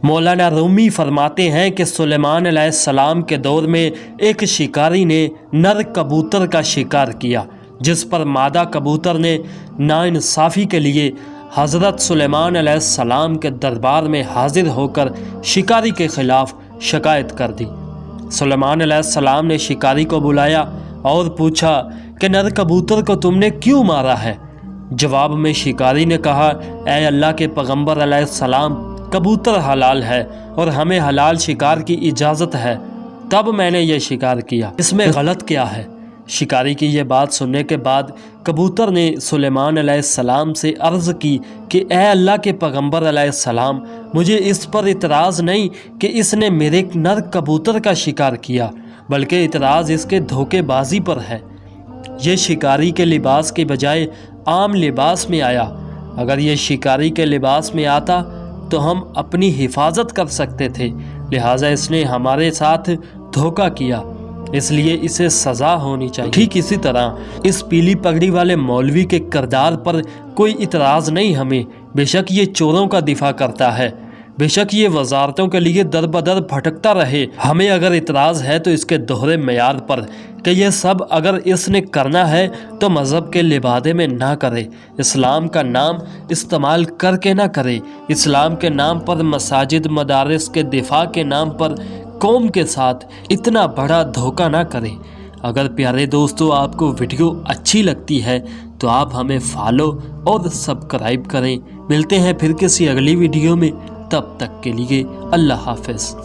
مولانا رومی فرماتے ہیں کہ سلیمان علیہ السلام کے دور میں ایک شکاری نے نر کبوتر کا شکار کیا، جس پر مادہ کبوتر نے ناانصافی کے لیے حضرت سلیمان علیہ السلام کے دربار میں حاضر ہو کر شکاری کے خلاف شکایت کر دی۔ سلیمان علیہ السلام نے شکاری کو بلایا اور پوچھا کہ نر کبوتر کو تم نے کیوں مارا ہے؟ جواب میں شکاری نے کہا، اے اللہ کے پیغمبر علیہ السلام، کبوتر حلال ہے اور ہمیں حلال شکار کی اجازت ہے، تب میں نے یہ شکار کیا، اس میں غلط کیا ہے؟ شکاری کی یہ بات سننے کے بعد کبوتر نے سلیمان علیہ السلام سے عرض کی کہ اے اللہ کے پیغمبر علیہ السلام، مجھے اس پر اعتراض نہیں کہ اس نے میرے نر کبوتر کا شکار کیا، بلکہ اعتراض اس کے دھوکے بازی پر ہے۔ یہ شکاری کے لباس کے بجائے عام لباس میں آیا، اگر یہ شکاری کے لباس میں آتا تو ہم اپنی حفاظت کر سکتے تھے، لہٰذا اس نے ہمارے ساتھ دھوکہ کیا، اس لیے اسے سزا ہونی چاہیے۔ ٹھیک اسی طرح اس پیلی پگڑی والے مولوی کے کردار پر کوئی اعتراض نہیں ہمیں، بے شک یہ چوروں کا دفاع کرتا ہے، بے شک یہ وزارتوں کے لیے در بدر بھٹکتا رہے، ہمیں اگر اعتراض ہے تو اس کے دوہرے معیار پر کہ یہ سب اگر اس نے کرنا ہے تو مذہب کے لبادے میں نہ کرے، اسلام کا نام استعمال کر کے نہ کرے، اسلام کے نام پر مساجد مدارس کے دفاع کے نام پر قوم کے ساتھ اتنا بڑا دھوکہ نہ کرے۔ اگر پیارے دوستو آپ کو ویڈیو اچھی لگتی ہے تو آپ ہمیں فالو اور سبسکرائب کریں۔ ملتے ہیں پھر کسی اگلی ویڈیو میں، تب تک کے لیے اللہ حافظ۔